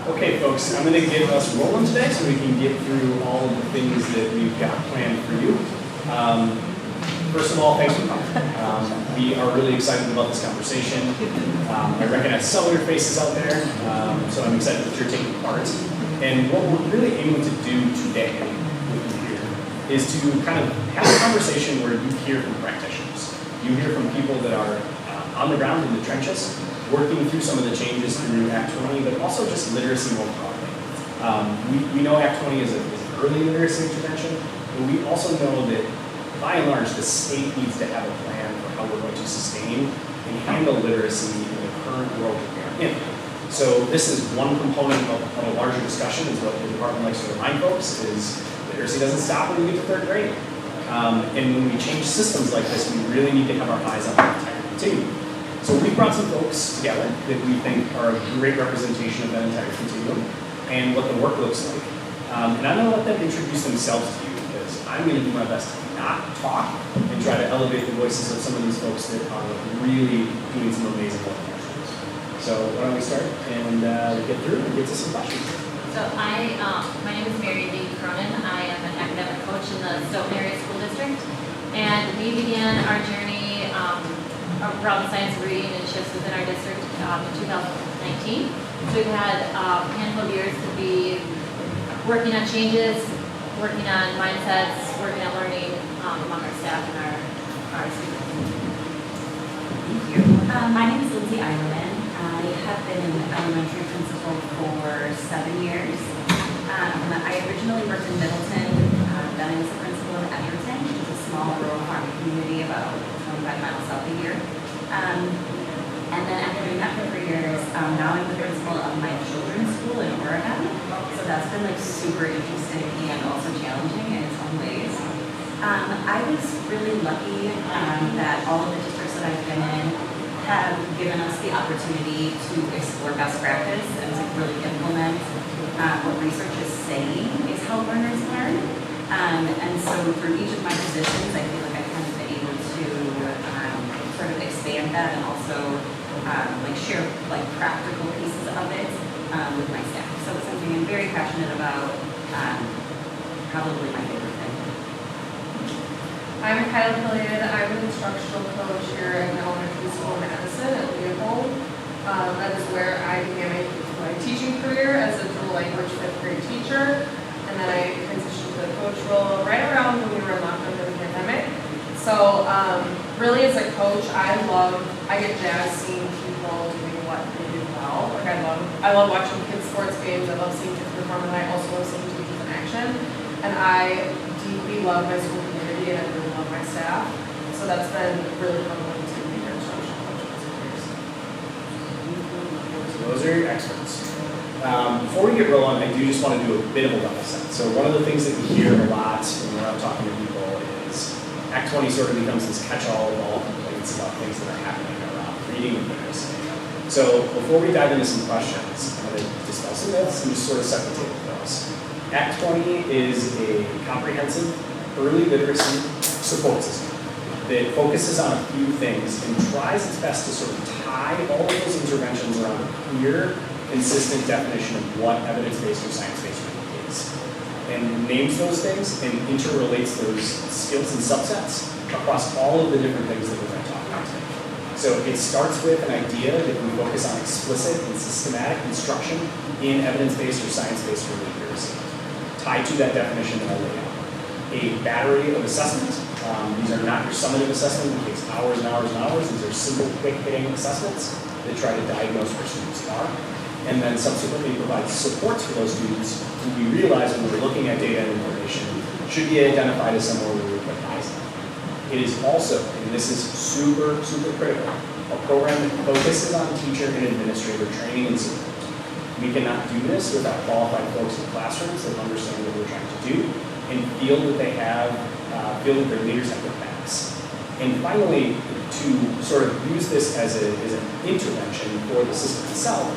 Okay, folks, I'm going to get us rolling today so we can get through all of the things that we've got planned for you. First of all, thanks for coming. We are really excited about this conversation. I recognize some of your faces out there, so I'm excited that you're taking part. And what we're really aiming to do today with you here is to kind of have a conversation where you hear from practitioners. You hear from people that are on the ground in the trenches, working through some of the changes through Act 20, but also just literacy more broadly. We know Act 20 is an early literacy intervention, but we also know that by and large, the state needs to have a plan for how we're going to sustain and handle literacy in the current world that we are in. So this is one component of a larger discussion, is what the department likes to remind folks, is literacy doesn't stop when we get to third grade. And when we change systems like this, we really need to have our eyes on the entire continuum. So we brought some folks together that we think are a great representation of that entire continuum and what the work looks like. And I'm going to let them introduce themselves to you, because I'm going to do my best to not talk and try to elevate the voices of some of these folks that are really doing some amazing work in our schools. So why don't we start and get through and get to some questions. So my name is Mary Lee Cronin. I am an academic coach in the Stoughton Area School District, and we began our journey around science reading and shifts within our district in 2019. So we've had a handful of years to be working on changes, working on mindsets, working on learning among our staff and our students. Thank you. My name is Lindsay Eilerman. I have been an elementary principal for 7 years. I originally worked in Middleton, then I was a principal in Edgerton, which is a small rural farming community about 25 miles south of here. And then after doing that for 3 years, now I'm the principal of my children's school in Oregon. So that's been like super interesting and also challenging in its own ways. I was really lucky that all of the districts that I've been in have given us the opportunity to explore best practice and to really implement what research is saying is how learners learn. And so through each of my positions, I feel like I've kind of been able to sort of expand that and also like share like practical pieces of it with my staff. So it's something I'm very passionate about, probably my favorite thing. I'm Kyla Pillion. I'm an instructional coach here at the elementary school in Madison at Leopold. That is where I began my teaching career as a dual language 5th grade teacher. And then I transitioned to the coach role right around when we were in lockdown during the pandemic. So really as a coach, I get jazzed seeing people doing what they do well. Like I love watching kids sports games. I love seeing kids perform, and I also love seeing teachers in action. And I deeply love my school community, and I really love my staff. So that's been really humbling to be your instructional coach for 2 years. So those are your experts. Before we get rolling, I do just want to do a bit of a level set. So one of the things that we hear a lot when we're out talking to people is Act 20 sort of becomes this catch-all of all complaints about things that are happening around reading and literacy. So before we dive into some questions, I'm going to dispel some myths and just sort of set the table for us. Act 20 is a comprehensive early literacy support system that focuses on a few things and tries its best to sort of tie all of those interventions around a clear, consistent definition of what evidence-based or science-based reading is, and names those things and interrelates those skills and subsets across all of the different things that we're going to talk about today. So it starts with an idea that we focus on explicit and systematic instruction in evidence-based or science-based reading literacy, tied to that definition that I laid out. A battery of assessments. These are not your summative assessment that takes hours and hours and hours. These are simple, quick-hitting assessments that try to diagnose where students are, and then subsequently provide supports for those students who we realize when we're looking at data and information should be identified as somewhere where we put eyes on. It is also, and this is super, super critical, a program that focuses on teacher and administrator training and support. We cannot do this without qualified folks in classrooms that understand what we're trying to do and feel that they have, feel that their leaders have their backs. And finally, to sort of use this as an intervention for the system itself,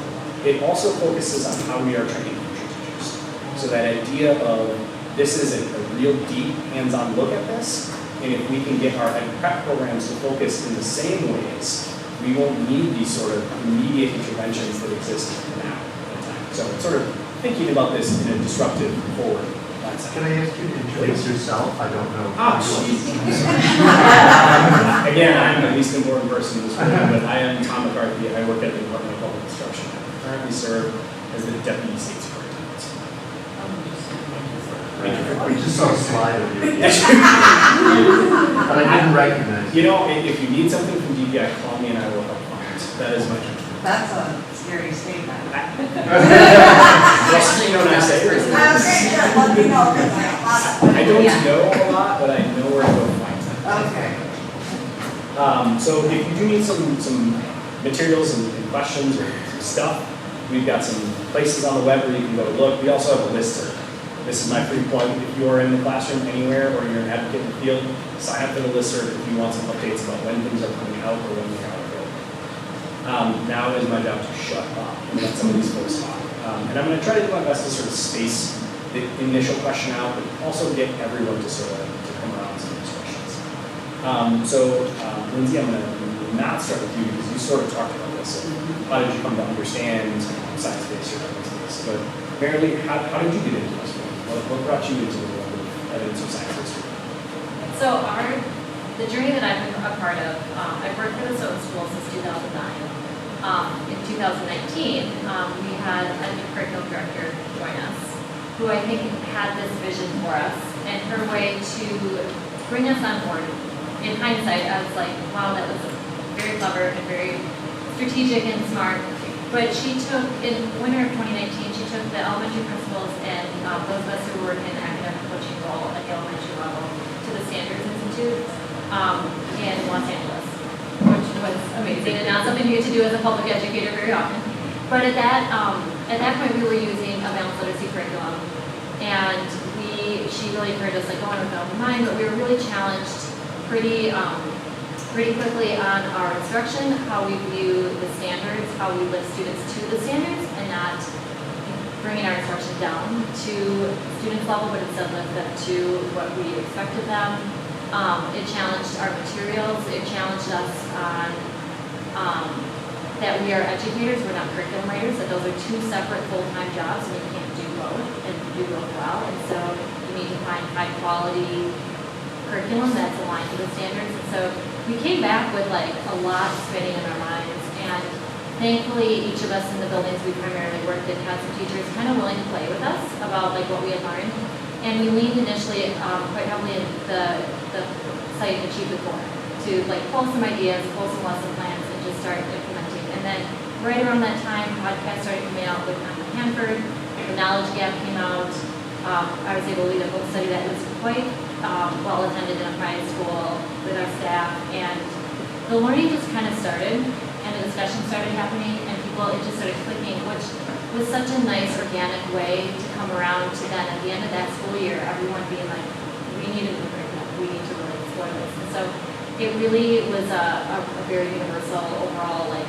it also focuses on how we are training future teachers. So that idea of this is a real deep hands-on look at this, and if we can get our ed prep programs to focus in the same ways, we won't need these sort of immediate interventions that exist now at times. So it's sort of thinking about this in a disruptive forward mindset. Can I ask you to introduce yourself? I don't know. Ah, again, I'm the least important person in this room, but I am Tom McCarthy. I work at the Department of Public Instruction. I currently serve as the Deputy State Superintendent. We just saw a slide of you. But I didn't recognize you. You know, if you need something from DPI, call me and I will help find it. That is my job. That's a scary statement. Yes, you know what I say. Okay, good, let me know, because I I don't know a lot, but I know where to go find it. Okay. So if you do need some materials and questions or some stuff, we've got some places on the web where you can go look. We also have a listserv. This is my free plug. If you are in the classroom anywhere or you're an advocate in the field, sign up for the listserv if you want some updates about when things are coming out or when they are available. Now it is my job to shut up and let some of these folks talk. And I'm going to try to do my best to sort of space the initial question out, but also get everyone to sort of to come around some of these questions. Lindsay, I'm going to not start with you because you sort of talked about this. So how did you come to understand science-based or evidence-based? But Marilee, how did you get into this? What brought you into the world of evidence or science history? So the journey that I've been a part of, I've worked for the Stoughton School since 2009. In 2019, we had a new curriculum director join us, who I think had this vision for us, and her way to bring us on board. In hindsight, I was like, wow, that was very clever and very strategic and smart. But she took, in winter of 2019, she took the elementary principals and those of us who were in academic coaching role at the elementary level to the Standards Institute in Los Angeles, which was amazing and not something you get to do as a public educator very often. But at that point, we were using a balanced literacy curriculum, and she really encouraged us like going with an open mind, but we were really challenged pretty quickly on our instruction, how we view the standards, how we lift students to the standards, and not bringing our instruction down to students' level, but instead lift them to what we expected them. It challenged our materials. It challenged us on that we are educators, we're not curriculum writers, that those are two separate full-time jobs, and you can't do both and do both well. And so you need to find high-quality curriculum that's aligned to the standards. And so we came back with like a lot spinning in our minds, and thankfully each of us in the buildings we primarily worked in had some teachers kind of willing to play with us about like what we had learned. And we leaned initially quite heavily in the site Achieve the Core to like pull some ideas, pull some lesson plans, and just start implementing. And then right around that time, podcasts started coming out with Hanford, the Knowledge Gap came out. I was able to lead a book study that was quite well attended in a private school with our staff, and the learning just kind of started, and the discussion started happening, and it just started clicking, which was such a nice organic way to come around to then at the end of that school year, everyone being like, we need a new curriculum, we need to really explore this. And so it really was a very universal overall like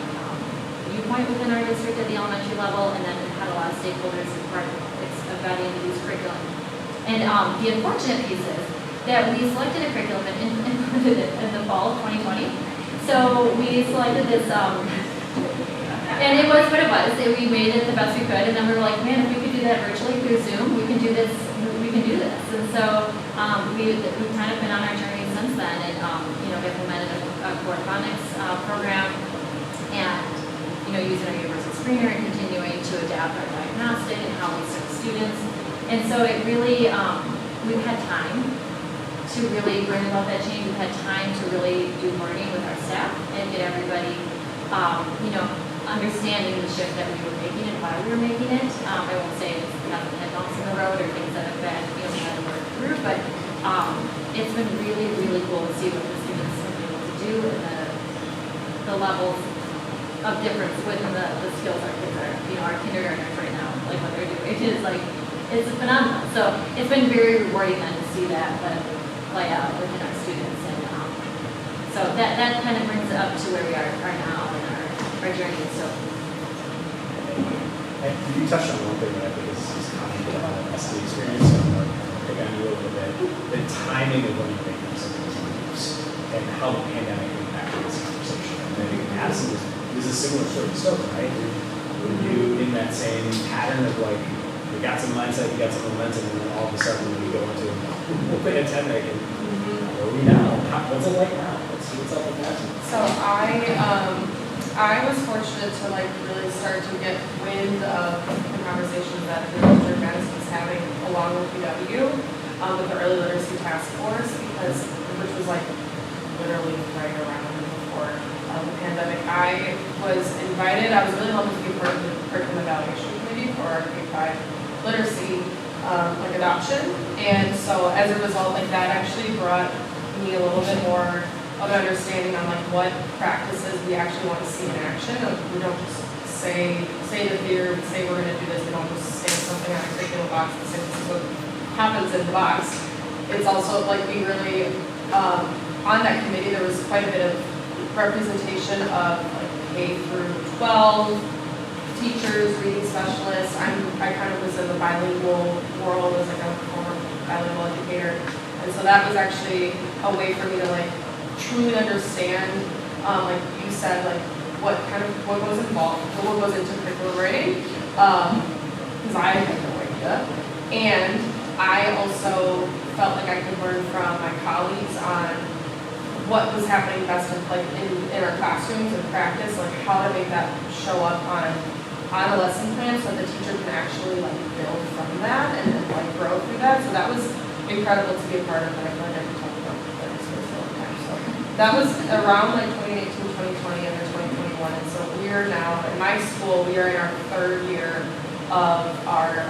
viewpoint within our district at the elementary level, and then it had a lot of stakeholders as part of vetting the youth curriculum. And the unfortunate piece is that we selected a curriculum and implemented it in the fall of 2020. So we selected this, and it was what it was. We made it the best we could, and then we were like, man, if we could do that virtually through Zoom, we can do this. We can do this. And so we've kind of been on our journey since then, and implemented a correspondence program, and using our universal screener and continuing to adapt our diagnostic and how we serve students. And so it really, we've had time to really bring about that change. We've had time to really do learning with our staff and get everybody, understanding the shift that we were making and why we were making it. I won't say we haven't had bumps in the road or things that have been, we had to work through, but it's been really, really cool to see what the students have been able to do and the levels of difference within the skills our kids are, our kindergartners right now, like what they're doing. It is like, it's phenomenal. So it's been very rewarding then to see that play out within our students. And so that kind of brings it up to where we are now in our journey. So you touched on one thing that I think is common about the SD experience, and pick on you a little bit, the timing of when you're making some of these moves and how the pandemic impacted this conversation. And I think Madison is a similar sort of story, right? you in that same pattern of like, you got some mindset, you got some momentum, and then all of a sudden you go into a pandemic and where are we now? What's it like now? What's up with that? So I was fortunate to like really start to get wind of the conversations that the District Madison was having along with UW, with the Early Literacy Task Force, which was like literally right around before the pandemic. I was invited, I was really lucky to be part of the curriculum evaluation committee for our K-5 literacy like adoption. And so as a result, like that actually brought me a little bit more of an understanding on like what practices we actually want to see in action. We don't just say the theory, we say we're going to do this, we don't just stamp something on a curriculum box and say this is what happens in the box. It's also like we really, on that committee, there was quite a bit of representation of like K through 12 teachers, reading specialists. I kind of was in the bilingual world as like a former bilingual educator. And so that was actually a way for me to like truly understand, like you said, like what goes involved, what goes into curriculum writing, because I had no idea. And I also felt like I could learn from my colleagues on what was happening best in our classrooms and practice, like how to make that show up on a lesson plan so the teacher can actually like build from that and then like grow through that. So that was incredible to be a part of, and I feel like I can talk about that experience all the time. So that was around like 2018, 2020, and then 2021. And so we are now, in my school, we are in our third year of our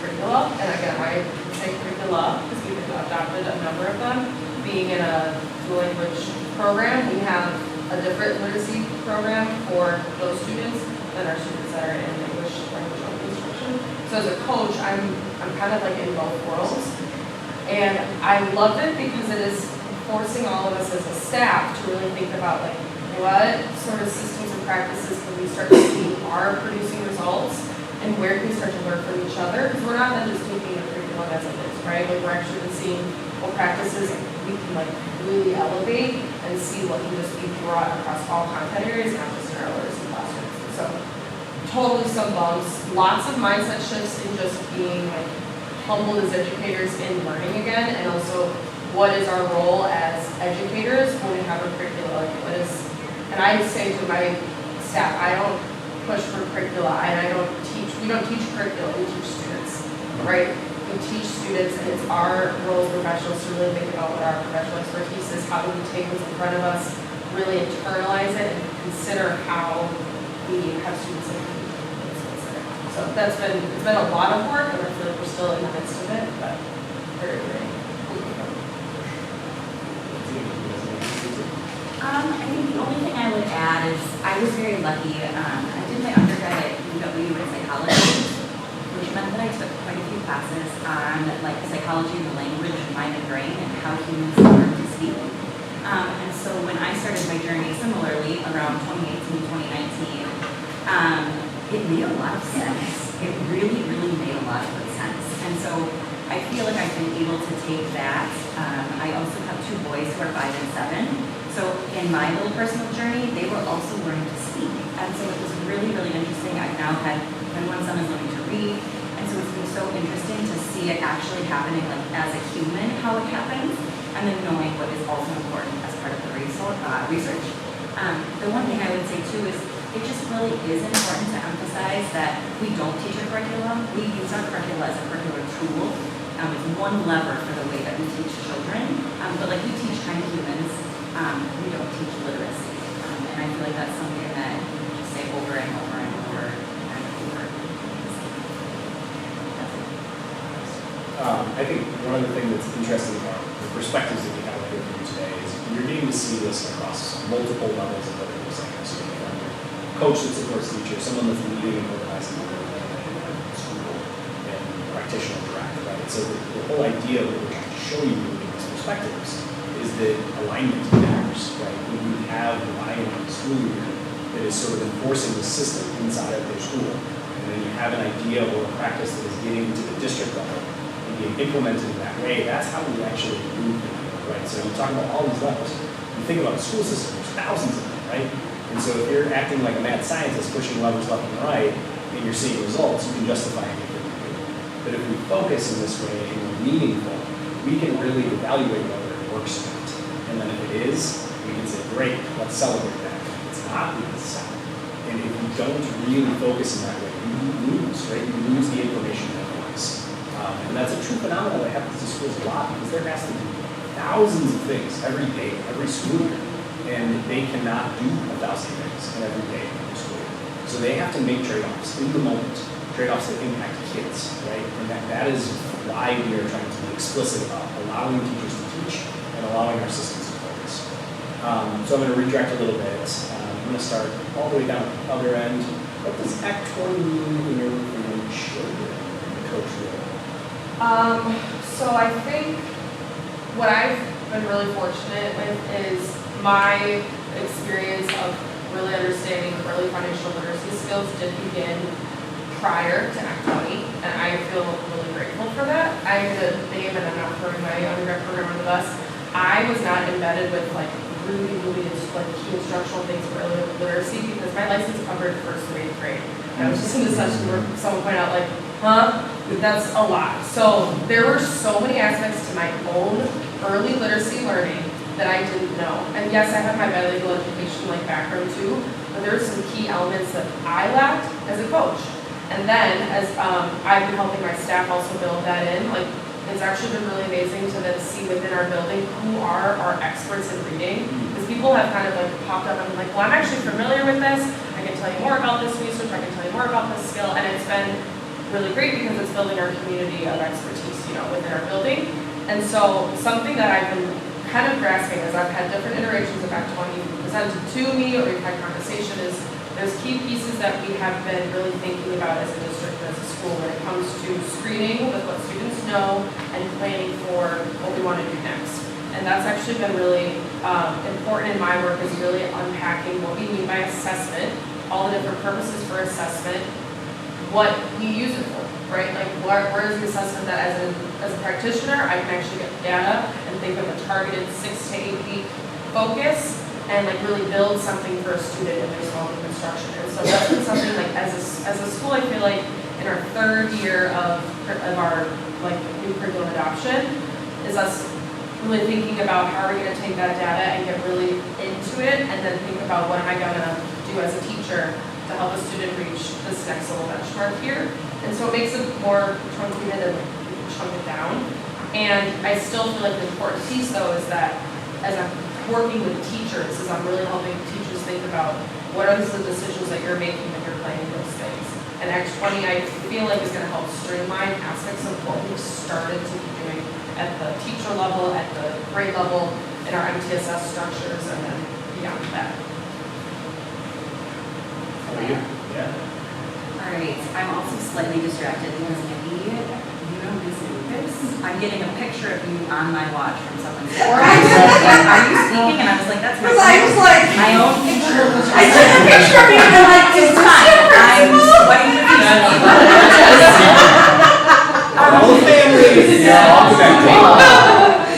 curricula. And again, I say curricula because we've adopted a number of them. Being in a dual language program, we have a different literacy program for those students than our students that are in English language only instruction. So as a coach, I'm kind of like in both worlds. And I love it because it is forcing all of us as a staff to really think about like what sort of systems and practices can we start to see are producing results and where can we start to learn from each other, because we're not then just taking the curriculum as it is, right? Like we're actually seeing what practices we can like really elevate and see what can just be brought across all content areas, not just in our literacy classrooms. So totally some bumps, lots of mindset shifts in just being like humbled as educators in learning again, and also what is our role as educators when we have a curricula, like what is, and I say to my staff, I don't push for curricula, and we don't teach curricula, we teach students, right? We teach students, and it's our role as professionals to really think about what our professional expertise is, how do we take what's in front of us, really internalize it, and consider how we have students in So it's been a lot of work, and I feel like we're still in the midst of it, but very, very. I think the only thing I would add is I was very lucky. I did my undergrad at UW in psychology, which meant that I took quite a few classes on like psychology of the language, mind and brain, and how humans learn to speak. And so when I started my journey similarly around 2018, 2019, it made a lot of sense. It really, really made a lot of good sense. And so I feel like I've been able to take that. I also have two boys who are 5 and 7. So in my little personal journey, they were also learning to speak. And so it was really, really interesting. I've now had, my one son is learning to read. And so it's been so interesting to see it actually happening like as a human, how it happens, and then knowing what is also important as part of the research. The one thing I would say too is it just really is important to emphasize that we don't teach a curriculum. We use our curricula as a curricular tool. It's one lever for the way that we teach children. But like we teach kind of humans, we don't teach literacy. And I feel like that's something that we just say over and over and over and over. I think one of the things that's interesting about the perspectives that we have here for you today is you're getting to see this across multiple levels of learning science. So you have a coach that supports teachers, someone that's leading and organizing the school, and practitioner direct, right? So the whole idea of what we're trying to show you in these perspectives is that alignment matters, right? When you have the buy-in of the school leader that is sort of enforcing the system inside of their school, and then you have an idea or a practice that is getting to the district level and being implemented in that way, that's how we actually move them, right? So you're talking about all these levels. You think about the school system, there's thousands of them, right? And so if you're acting like a mad scientist, pushing levers left and right, and you're seeing results, you can justify anything you do. But if we focus in this way and we're meaningful, we can really evaluate whether it works or not. And then if it is, we can say, great, let's celebrate that. If it's not, we can stop. And if you don't really focus in that way, you lose, right? You lose the information otherwise. And that's a true phenomenon that happens in schools a lot because there has to be thousands of things every day, every school year. And they cannot do 1,000 things in every day of the school year. So they have to make trade-offs in the moment, trade-offs that impact kids, right? And that is why we are trying to be explicit about allowing teachers to teach and allowing our systems to focus. So I'm going to redirect a little bit. I'm going to start all the way down at the other end. What does Act 20 mean in your children, the coach role? So I think what I've been really fortunate with is my experience of really understanding early financial literacy skills did begin prior to Act 20, and I feel really grateful for that. I'm going to name, and I'm not throwing my undergrad program on the bus, I was not embedded with like really like key instructional things for early literacy because my license covered first through 8th grade. And I was just in the session where someone pointed out like, that's a lot. So there were so many aspects to my own early literacy learning that I didn't know. And yes, I have my bilingual education like background too, but there are some key elements that I lacked as a coach. And then as I've been helping my staff also build that in, like it's actually been really amazing to then see within our building who are our experts in reading. Because people have kind of like popped up and been like, well, I'm actually familiar with this. I can tell you more about this research. I can tell you more about this skill. And it's been really great because it's building our community of expertise, within our building. And so something that I've been kind of grasping as I've had different iterations of Act 20 presented to me or we've had conversation is there's key pieces that we have been really thinking about as a district and as a school when it comes to screening with what students know and planning for what we want to do next. And that's actually been really important in my work is really unpacking what we mean by assessment, all the different purposes for assessment, what we use it for, right? Like where is the assessment that as a practitioner, I can actually get data and think of a targeted 6 to 8 week focus and like really build something for a student in their small group instruction. And so that's been something like as a school, I feel like in our 3rd year of our like new curriculum adoption is us really thinking about how are we going to take that data and get really into it and then think about what am I going to do as a teacher to help a student reach this next little benchmark here. And so it makes it more truncated and like we can chunk it down. And I still feel like the important piece though is that as I'm working with teachers, is I'm really helping teachers think about what are the decisions that you're making when you're planning those things. And Act 20 I feel like is going to help streamline aspects of what we've started to be doing at the teacher level, at the grade level, in our MTSS structures, and then beyond that. Yeah. All right, I'm also slightly distracted because Nikki, you know who's Lucas? I'm getting a picture of you on my watch from someone. Are you speaking? And I was like, that's my I was like, my own picture. I took a picture of you and I'm like, It's fine. I'm sweating All the family. Yeah, all connected.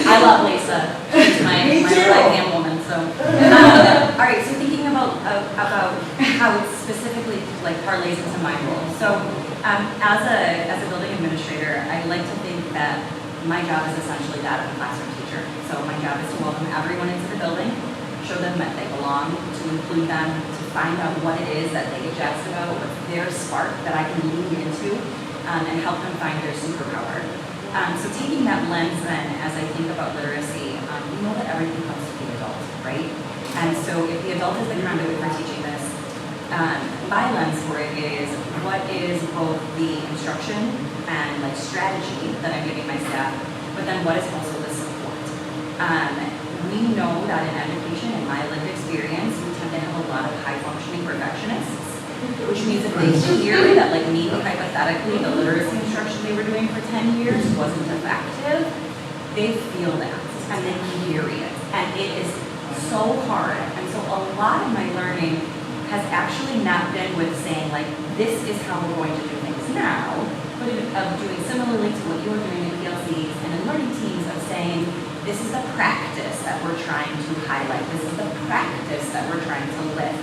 I love Lisa. She's my too. right-hand woman. So, all right. So thinking about how it specifically like parlays into my role. So, as a building administrator, I like to think that my job is essentially that of a classroom teacher. So my job is to welcome everyone into the building, show them that they belong, to include them, to find out what it is that they get jazzed about, what's their spark that I can lean into, and help them find their superpower. So taking that lens then, as I think about literacy, we know that everything comes to the adult, right? And so if the adult is the conduit for teaching this, my lens for it is what is both the instruction and like strategy that I'm giving my staff, but then what is also the support. We know that in education, in my lived experience, we tend to have a lot of high-functioning perfectionists, which means if they hear that, like maybe hypothetically, the literacy instruction they were doing for 10 years wasn't effective, they feel that and they carry it. And it is so hard. And so a lot of my learning has actually not been with saying, like, this is how we're going to do things now, but of doing similarly to what you're doing in PLCs and in learning teams of saying, this is the practice that we're trying to highlight. This is the practice that we're trying to lift.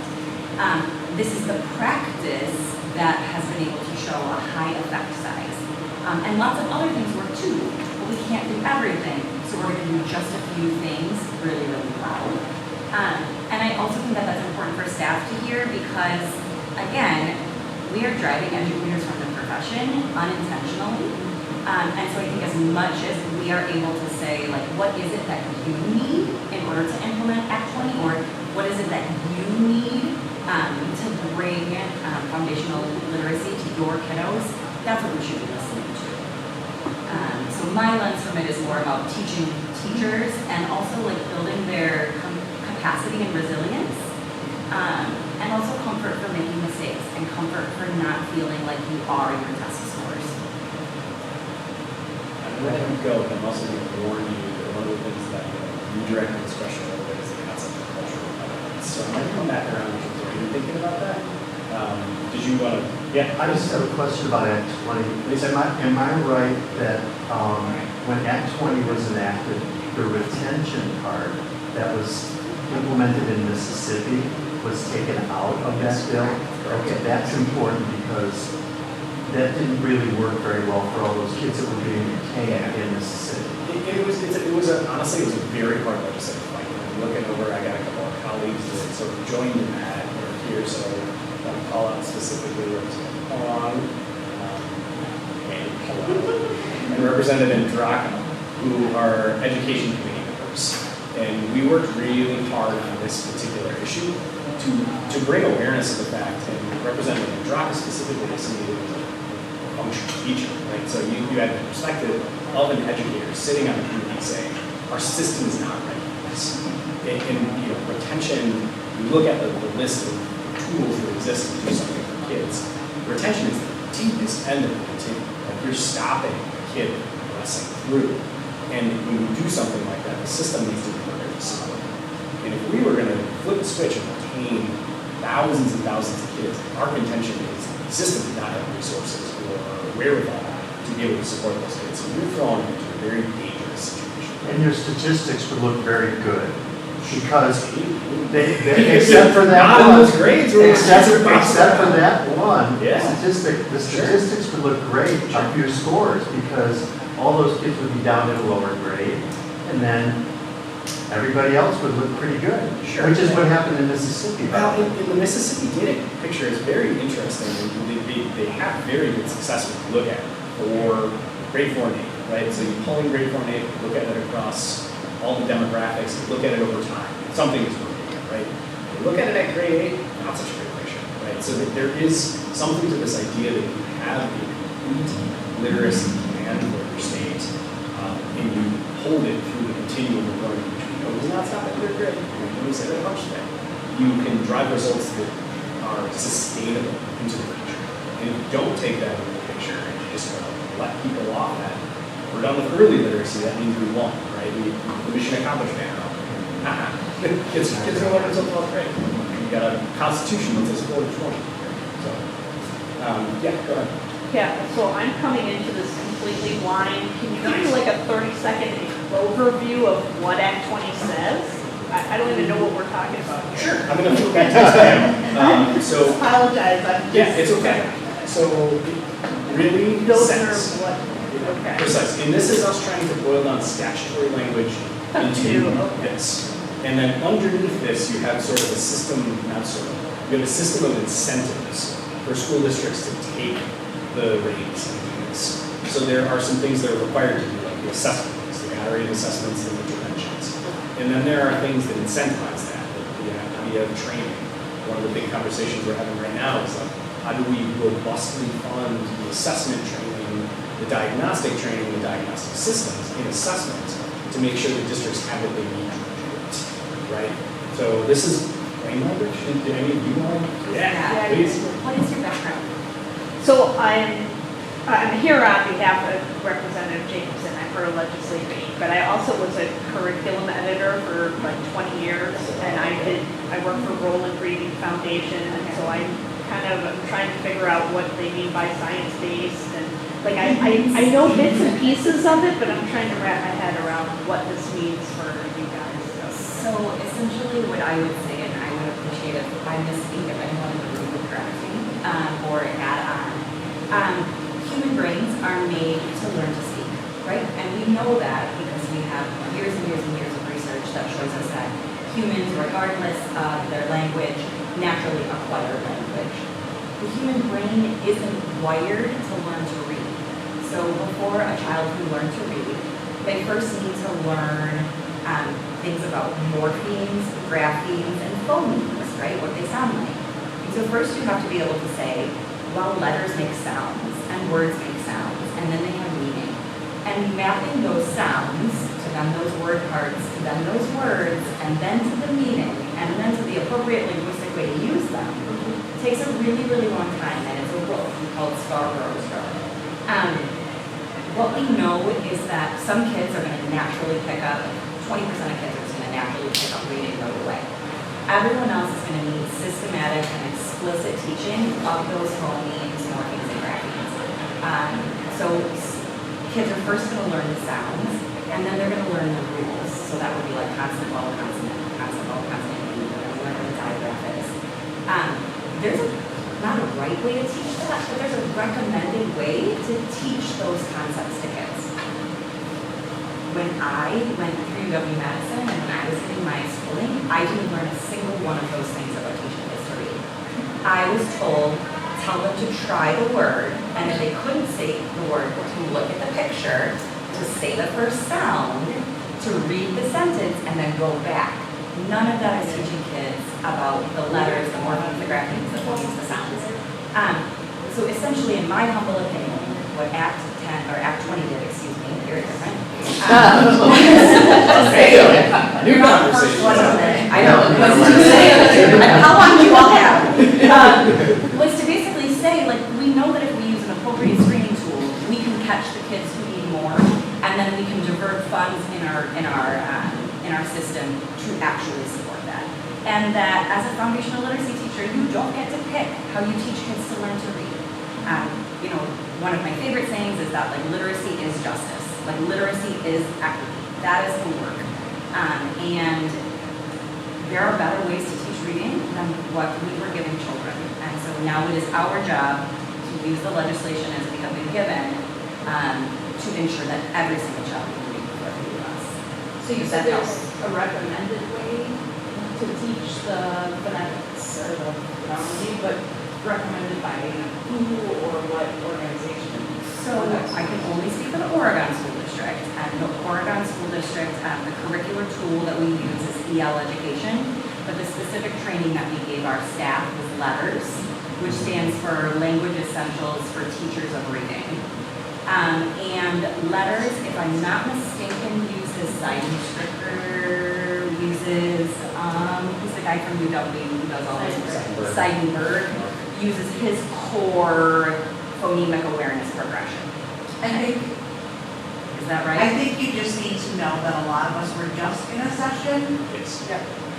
This is the practice that has been able to show a high effect size. And lots of other things work too, but we can't do everything. So we're going to do just a few things really, really well. And I also think that that's important for staff to hear because, again, we are driving educators from the profession unintentionally. And so I think as much as we are able to say, like, what is it that you need in order to implement Act 20, or what is it that you need to bring foundational literacy to your kiddos, that's what we should be listening to. So my lens from it is more about teaching teachers and also like building their capacity and resilience, and also comfort for making mistakes and comfort for not feeling like you are your test scores. I'm going to let you go, but I'm also going to warn you that one of the things that you directly express a little bit is the concept of cultural relevance. So I might come back around to what you're thinking about that. Did you want to? Yeah. I just have a question about Act 20. Am I right that when Act 20 was enacted, the retention part that was implemented in Mississippi was taken out of that bill? Okay, that's important because that didn't really work very well for all those kids that were being retained in Mississippi. Honestly, it was a very hard legislative fight. Looking over, I got a couple of colleagues that sort of joined in that or here, so I want to call out specifically Representative Pong and Representative Andraka, who are education committee members. And we worked really hard on this particular issue to bring awareness of the fact, and Representative Andraka specifically is somebody who was a functional teacher, right? So you had the perspective of an educator sitting on the committee saying, our system is not ready for this. And retention, you look at the list of tools that exist to do something for kids, retention is the deepest end of the continuum. Like you're stopping a kid from progressing through. And when you do something like that, the system needs to be prepared to support it. And if we were going to flip the switch and retain thousands and thousands of kids, our contention is the system did not have resources or wherewithal to be able to support those kids. So you're throwing them into a very dangerous situation. And your statistics would look very good because they except for that not one, in those grades, except for that one Yeah. statistic, the statistics would look great up your scores because all those kids would be down in a lower grade, and then everybody else would look pretty good. Sure. Which is what happened in Mississippi. Well, in the Mississippi did it picture is very interesting. They have very good success when you look at it for grade 4 and 8, right? So you pull in grade 4 and 8, look at it across all the demographics, look at it over time. Something is working, right? You look at it at grade 8, not such a great picture, right? So that there is something to this idea that you have a complete literacy plan for your state, and you hold it through the continuum of learning, which we know does not stop at 3rd grade. We say that a bunch today. You can drive results that are sustainable into the future. And if you don't take that into the picture and you just let people off that, we're done with early literacy, that means we won, right? The mission accomplished banner. Kids don't learn until 12th grade. You've got a constitution that says 4 to 20. So, yeah, go ahead. Yeah, so I'm coming into this completely blind. Can you give me like a 30-second overview of what Act 20 says? I don't even know what we're talking about here. Sure. I'm going to flip back to this panel. So, Apologize, I'm just. yeah, it's okay. So, really Those sense. are what, okay. Precise. And this is us trying to boil down statutory language into this. And then underneath this, you have sort of a system, not sort of, you have a system of incentives for school districts to take the reins and do this. So there are some things that are required to do, like the assessments, the iterative assessments and interventions. And then there are things that incentivize that. You have training. One of the big conversations we're having right now is like, how do we robustly fund the assessment training, the diagnostic training, the diagnostic systems in assessment to make sure that districts have what they need to do it, right? So this is plain language. Did any of you want to? Yeah. Please. What is your background? So I'm here on behalf of Representative Jacobson. I'm her legislative aide, but I also was a curriculum editor for like 20 years, and I worked for Roland Reading Foundation, and so I'm trying to figure out what they mean by science-based, and like I know bits and pieces of it, but I'm trying to wrap my head around what this means for you guys. So essentially what I would say, and I would appreciate if I misspeak if anyone would really correct me, or add on. Human brains are made to learn to speak, right? And we know that because we have years and years and years of research that shows us that humans, regardless of their language, naturally acquire language. The human brain isn't wired to learn to read. So before a child can learn to read, they first need to learn things about morphemes, graphemes, and phonemes, right? What they sound like. And so first you have to be able to say, well, letters make sounds and words make sounds, and then they have meaning. And mapping those sounds to then those word parts, to then those words, and then to the meaning, and then to the appropriate linguistic way to use them, takes a really, really long time, and it's a book called Scarborough's Road. What we know is that some kids are going to naturally pick up, 20% of kids are just going to naturally pick up reading right away. Everyone else is going to need systematic and explicit teaching of those phonemes, morphemes, and graphemes. So kids are first going to learn the sounds, and then they're going to learn the rules. So that would be like consonant, vowel, consonant, consonant, vowel, consonant, and they're going to learn what a digraph is. There's not a right way to teach that, but there's a recommended way to teach those concepts to kids. When I went through UW-Madison and when I was getting my schooling, I didn't learn a single one of those things about teaching kids to read. I was told, tell them to try the word, and if they couldn't say the word, to look at the picture, to say the first sound, to read the sentence, and then go back. None of that is teaching kids about the letters, the morphemes, the graphemes, the phonemes, the sounds. So essentially, in my humble opinion, what Act 10 or Act 20 did, excuse me, very different. New conversation. I know. How long do you all have? Was to basically say, like, we know that if we use an appropriate screening tool, we can catch the kids who need more, and then we can divert funds in our system to actually support that. And that as a foundational literacy teacher, you don't get to pick how you teach kids to learn to read. One of my favorite sayings is that like literacy is justice. Like literacy is equity. That is the work. And there are better ways to teach reading than what we were giving children. And so now it is our job to use the legislation as we have been given to ensure that every single child can read before they do us. So you said there's a recommended way to teach the phonetics or the phonology, but recommended by who or what organization? So I can only speak for the Oregon School District, and the Oregon School District, the curricular tool that we use is EL education, but the specific training that we gave our staff was LETTERS, which stands for Language Essentials for Teachers of Reading. And LETTERS, if I'm not mistaken, uses Seidenstricker, uses, who's the guy from UW who does all this work? Seidenberg uses his core phonemic awareness progression. Is that right? I think you just need to know that a lot of us were just in a session Yes.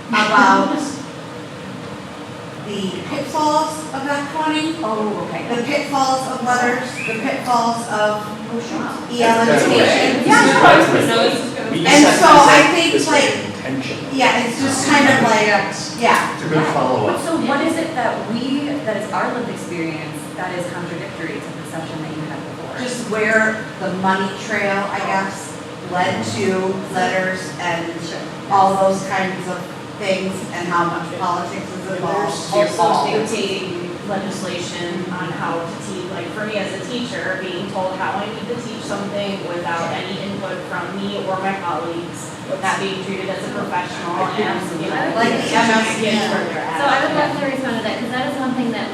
about the pitfalls of Act 20, Oh, okay. the pitfalls of letters, the pitfalls of EL That's education. okay. Yeah, sure. That's okay. We just And have to so I present think, this like- with intention. Yeah, it's just kind of like, yeah. It's a good follow-up. So what is it that that is our lived experience that is contradictory to the session that you had before? Just where the money trail, I guess, led to letters and all those kinds of things and how much politics is involved. Also dictating legislation on how to teach, like for me as a teacher, being told how I need to teach something without any input from me or my colleagues, not being treated as a professional and, Like the MS, kids where they're at. So I would love to respond to that, because that is one thing that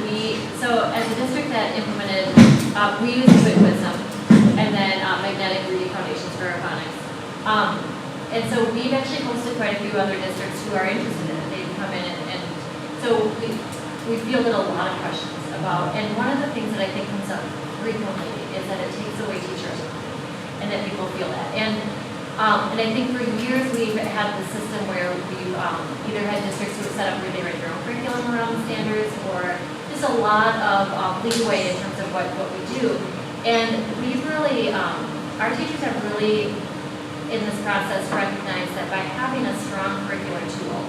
so as a district that implemented, we use Quick Wisdom, and then Magnetic Reading Foundations for phonics. And so we've actually hosted quite a few other districts who are interested in it. They've come in and so we fielded a lot of questions about, and one of the things that I think comes up frequently is that it takes away teachers, and that people feel that. And I think for years we've had the system where we've either had districts who have set up where they write their own curriculum around the standards, or just a lot of leeway in terms of what we do. And we've really, our teachers have really, in this process, recognized that by having a strong curricular tool,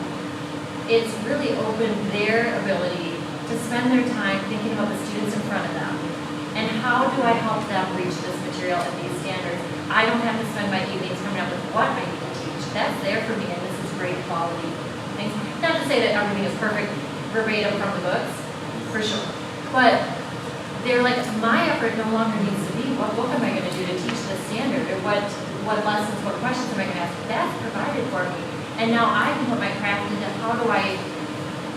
it's really opened their ability to to spend their time thinking about the students in front of them. And how do I help them reach this material and these standards? I don't have to spend my evenings coming up with what I need to teach. That's there for me, and this is great quality things. Not to say that everything is perfect verbatim from the books, for sure. But they're like, my effort no longer needs to be, what book am I gonna do to teach this standard? Or what lessons, what questions am I gonna ask? That's provided for me. And now I can put my craft into how do I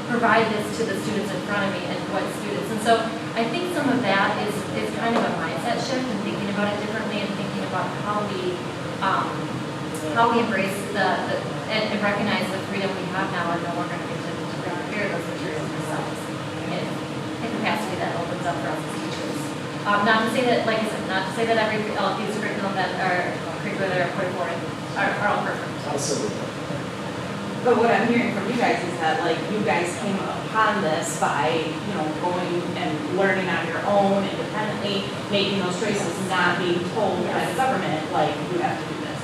provide this to the students in front of me and what students. And so I think some of that is kind of a mindset shift and thinking about it differently and thinking about how we embrace and recognize the freedom we have now and no longer having to prepare those materials ourselves. And the capacity that opens up for us as teachers. Not to say that, like I said, not to say that every piece of curriculum that are curriculum that are put forward are all perfect. Also, But what I'm hearing from you guys is that, like, you guys came upon this by, going and learning on your own independently, making those choices, not being told by the government, like, you have to do this.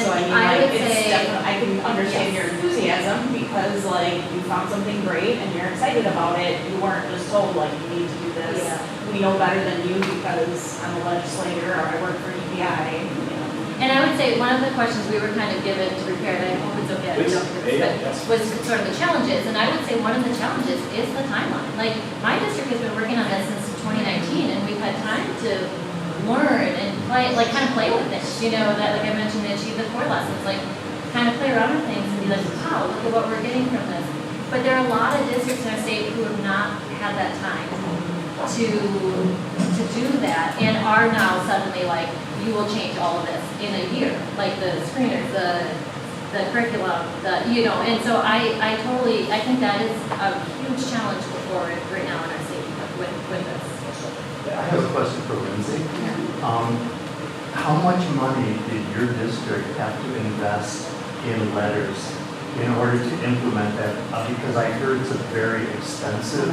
So I mean, I like, would it's say- definitely, I can understand Yes. your enthusiasm because, like, you found something great and you're excited about it. You weren't just told, like, you need to do this. Yeah. We know better than you because I'm a legislator or I work for EPI, And I would say one of the questions we were kind of given to prepare, and I hope it's okay, I Please. don't do this, Yeah, yes. but was sort of the challenges. And I would say one of the challenges is the timeline. Like, my district has been working on this since 2019, and we've had time to learn and play, like, kind of play with this, that, like I mentioned, the Achieve the Core lessons, like, kind of play around with things and be like, wow, look at what we're getting from this. But there are a lot of districts in our state who have not had that time to do that and are now suddenly like, you will change all of this in a year, like the screeners, the curriculum, and so I think that is a huge challenge for it right now in our state with this. I have a question for Lindsay. How much money did your district have to invest in letters in order to implement that? Because I heard it's a very expensive.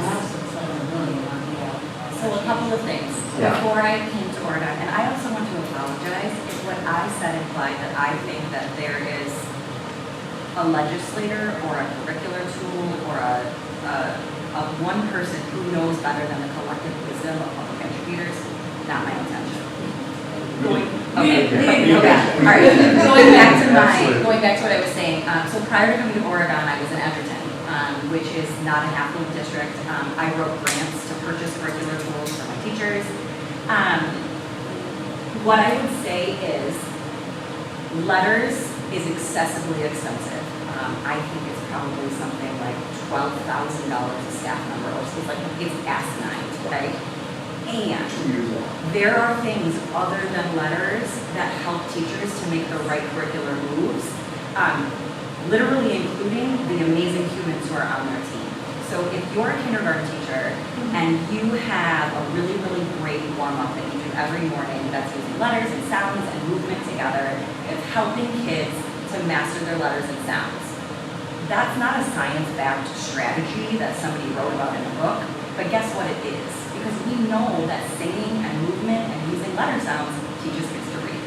So a couple of things. Yeah. Before I came to Oregon, and I also want to apologize if what I said implied that I think that there is a legislator or a curricular tool or a one person who knows better than the collective wisdom of public educators. Not my intention. All right. Absolutely. Going back to what I was saying. So prior to coming to Oregon, I was in Edgerton, which is not an affluent district. I wrote grants to purchase curricular tools for my teachers. What I would say is letters is excessively expensive. I think it's probably something like $12,000 a staff member, or it's asinine, right? And there are things other than letters that help teachers to make the right curricular moves, literally including the amazing humans who are on their team. So if you're a kindergarten teacher and you have a really, really great warm-up that you do every morning that's using letters and sounds and movement together, it's helping kids to master their letters and sounds. That's not a science-backed strategy that somebody wrote about in a book, but guess what it is? Because we know that singing and movement and using letter sounds teaches kids to read.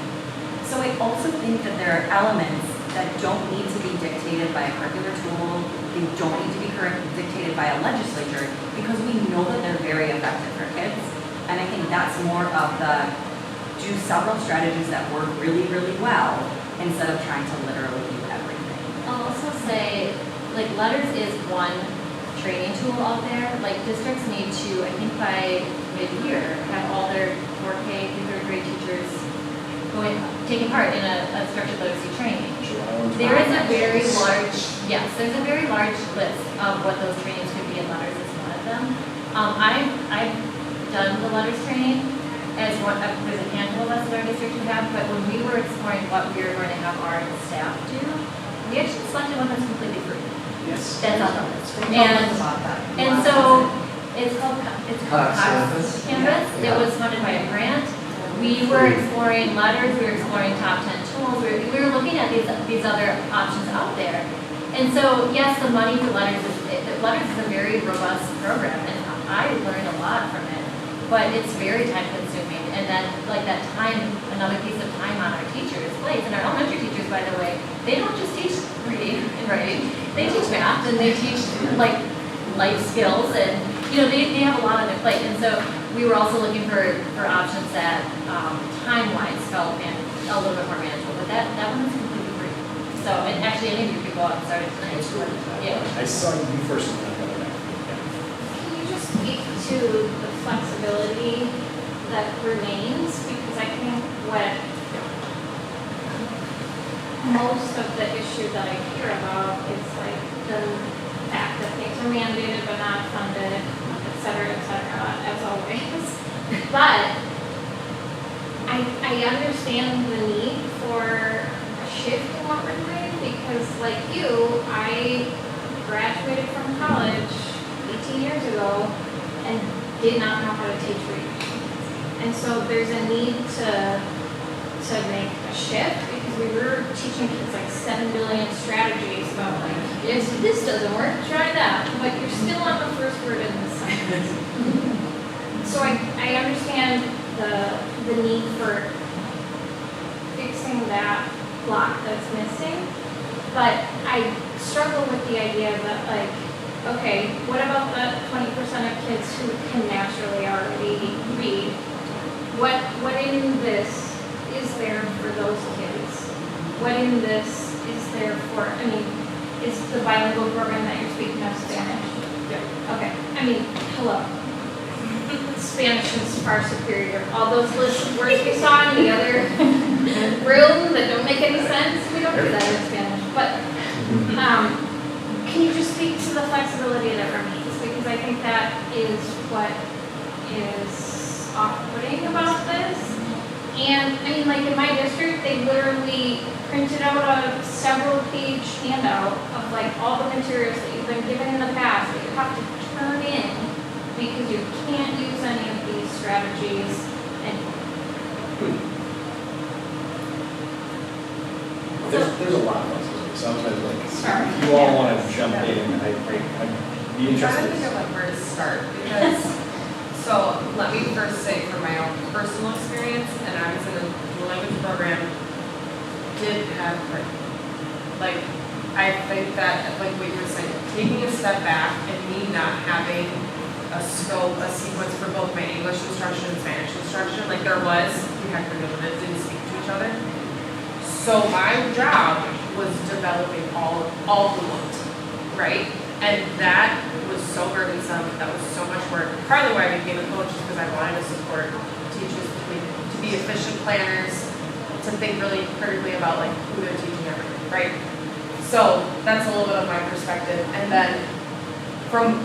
So I also think that there are elements that don't need to be dictated by a curricular tool, they don't need to be dictated by a legislature, because we know that they're very effective for kids. And I think that's more of the do several strategies that work really, really well, instead of trying to literally do everything. I'll also say, like, letters is one training tool out there. Like, districts need to, I think by mid-year, have all their 4K through third grade teachers taking part in a structured literacy training. There is a very large, there's a very large list of what those trainings could be, and letters is one of them. I've done the letters training as one, there's a handful of us in our district who have, but when we were exploring what we were going to have our staff do, we actually selected one that's completely free. yes. That's on the list. About that. And so it's called Cox Cox Canvas. It was funded by a grant. We were exploring letters, we were exploring top 10 tools, we were looking at these other options out there. And so, yes, the money for letters is a very robust program, and I learned a lot from it, but it's very time consuming, and that time, another piece of time on our teachers' plates, and our elementary teachers, by the way, they don't just teach reading and writing, they teach math, and they teach life skills, and they have a lot on their plate. And so we were also looking for options that time-wise felt a little bit more manageable, but that one is completely free. So, and actually, any of you could go out and start it tonight. Yeah. I saw you first and then I got it. Can you just speak to the flexibility that remains? Because I think what most of the issue that I hear about is like the fact that things are mandated but not funded, et cetera, as always. But I understand the need for a shift in what we're doing because like you, I graduated from college 18 years ago and did not know how to teach reading. And so there's a need to make a shift because we were teaching kids like 7 billion strategies about like, if this doesn't work, try that. But you're still on the first word in the sentence. So I understand the need for fixing that block that's missing. But I struggle with the idea that like, okay, what about the 20% of kids who can naturally already read? What in this is there for those kids? What in this is there for, I mean, is the bilingual program that you're speaking of Spanish? Yeah. Okay, I mean, hello. Spanish is far superior. All those lists of words we saw in the other room that don't make any sense, we don't do that in Spanish. But can you just speak to the flexibility that remains? Because I think that is what is off-putting about this. And I mean, like in my district, they literally printed out a several-page handout of like all the materials that you've been given in the past that you have to turn in because you can't use any of these strategies. And There's a lot of flexibility, so I'm gonna like, Sorry. if you all want to jump in, I'd be I'm trying to interested. think of like where to start because, so let me first say from my own personal experience, and I was in a dual language program, did have like, I think that like what you were saying, taking a step back and me not having a scope, a sequence for both my English instruction and Spanish instruction, like there was, we had curriculum that didn't speak to each other. So my job was developing all fluent, right? And that was so burdensome, that was so much work. Partly why I became a coach is because I wanted to support teachers to be efficient planners, to think really critically about like who they're teaching everything, right? So that's a little bit of my perspective. And then from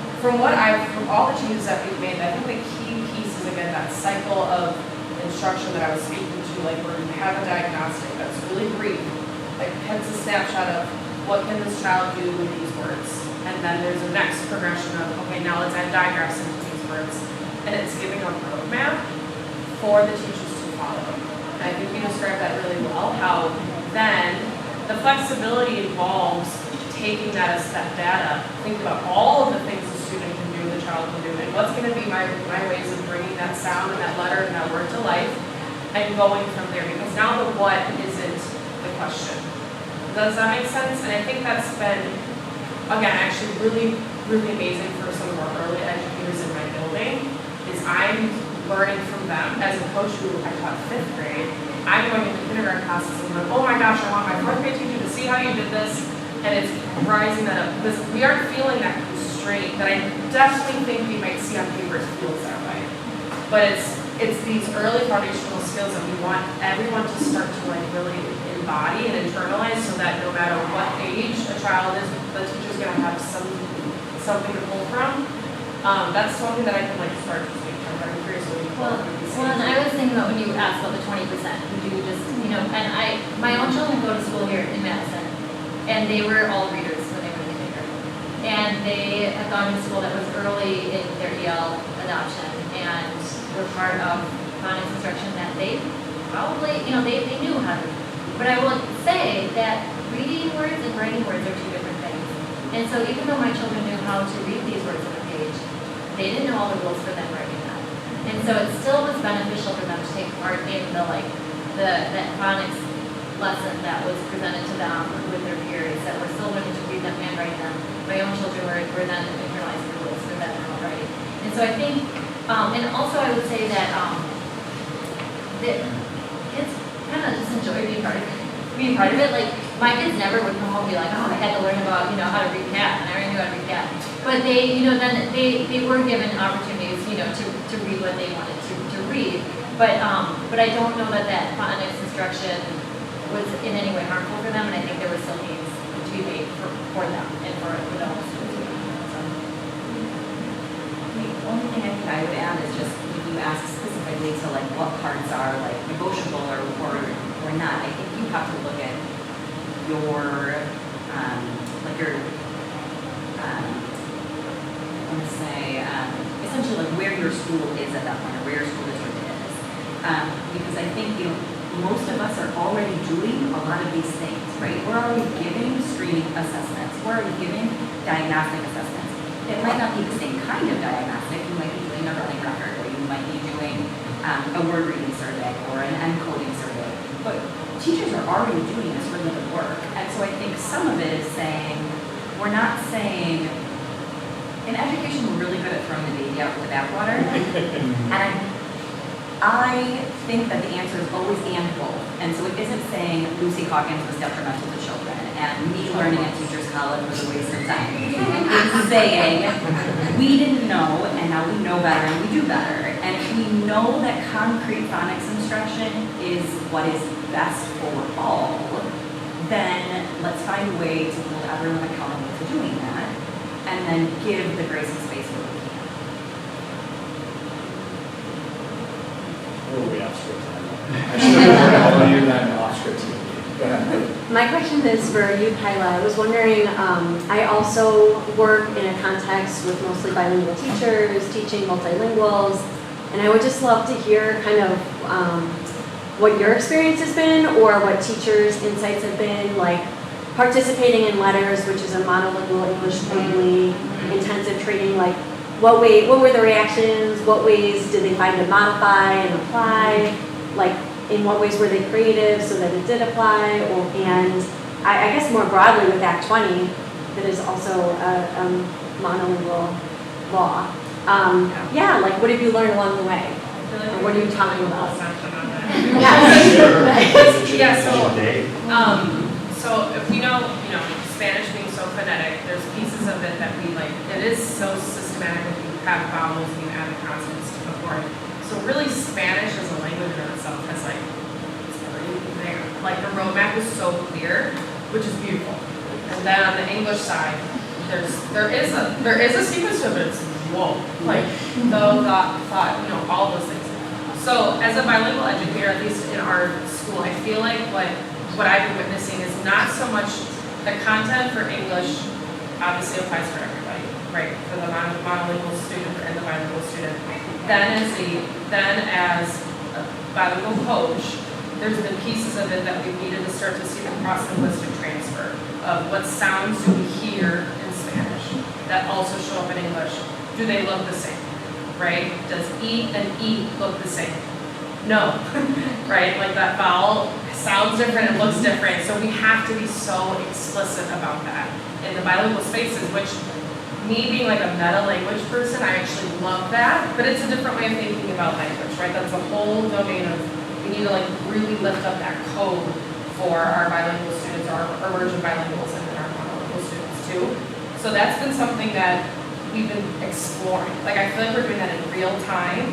all the changes that we've made, I think the key piece is again that cycle of instruction that I was speaking to, like where you have a diagnostic that's really brief, like hence a snapshot of what can this child do with these words. And then there's a next progression of, okay, now let's add digraphs into these words. And it's giving a roadmap for the teachers to follow. And I think you described that really well, how then the flexibility involves taking that as step data, think about all of the things the student can do, the child can do, and what's going to be my ways of bringing that sound and that letter and that word to life, and going from there. Because now the what isn't the question. Does that make sense? And I think that's been, again, actually really, really amazing for some of our early educators in my building, is I'm learning from them. As a coach who I taught 5th grade, I'm going into kindergarten classes and I'm like, oh my gosh, I want my 4th grade teacher to see how you did this. And it's rising that up because we aren't feeling that constraint that I definitely think we might see on paper. It feels that way. But it's these early foundational skills that we want everyone to start to like really embody and internalize so that no matter what age a child is, the teacher's gonna have something to pull from. That's something that I can like start to speak from. I'm curious what you Well, and I was thinking about when you asked about the 20%, would you just, and my own children go to school here in Madison, and they were all readers when they were in kindergarten. And they had gone to school that was early in their EL adoption, and were part of phonics instruction that they probably, they knew how to read. But I will say that reading words and writing words are two different things. And so even though my children knew how to read these words on a page, they didn't know all the rules for them writing them. And so it still was beneficial for them to take part in that phonics lesson that was presented to them with their peers, that were still learning to read them and write them. My own children were then internalizing the rules for them and writing. And so I think, and also I would say that, that kids kind of just enjoy being part of it. Like, my kids never would come home and be like, oh, I had to learn about, how to read cat, and I already knew how to read cat. But they, then they were given opportunities, to read what they wanted to read. But I don't know that phonics instruction was in any way harmful for them, and I think there were still needs to be made for them and for the whole students. The only thing I think I would add is just if you ask specifically to like what parts are like negotiable or not, I think you have to look at your essentially like where your school is at that point or where your school district is. Because I think, most of us are already doing a lot of these things, right? We're already giving screening assessments. We're already giving diagnostic assessments. It might not be the same kind of diagnostic. You might be doing a running record, or you might be doing a word reading survey or an encoding survey. But teachers are already doing this really good work. And so I think some of it is saying, we're not saying, in education we're really good at throwing the baby out with the bathwater. And I think that the answer is always and both. And so it isn't saying Lucy Hawkins was detrimental to children and me learning at Teachers College was a waste of time. It's saying we didn't know and now we know better and we do better. And if we know that concrete phonics instruction is what is best for all, then let's find a way to hold everyone accountable to doing that and then give the grace and space where we can. Oh, we off script. I should have warned all of you that off script. Go ahead. My question is for you, Kyla. I was wondering, I also work in a context with mostly bilingual teachers, teaching multilinguals, and I would just love to hear kind of what your experience has been or what teachers' insights have been, like participating in Letters, which is a monolingual English-only intensive training, like what were the reactions? What ways did they find to modify and apply? Like, in what ways were they creative so that it did apply? And I guess more broadly with Act 20, that is also a monolingual law. Yeah, like what have you learned along the way? Or what are you talking about? Yeah, so if we know, Spanish being so phonetic, there's pieces of it that we like, it is so systematic that you have vowels and you add consonants before it. So really Spanish as a language in itself has like, it's everything there. Like the roadmap is so clear, which is beautiful. And then on the English side, there is a sequence to it, it's whoa, like thought, all those things. So as a bilingual educator, at least in our school, I feel like what I've been witnessing is not so much the content for English obviously applies for everybody, right? For the monolingual student and the bilingual student. Then as a bilingual coach, there's been pieces of it that we've needed to start to see the cross-linguistic transfer of what sounds do we hear in Spanish that also show up in English. Do they look the same, right? Does eat and eat look the same? No, right? Like that vowel sounds different, it looks different. So we have to be so explicit about that in the bilingual spaces, which me being like a meta language person, I actually love that, but it's a different way of thinking about language, right? That's a whole domain of, we need to like really lift up that code for our bilingual students, our emerging bilinguals, and then our monolingual students too. So that's been something that we've been exploring. Like I feel like we're doing that in real time,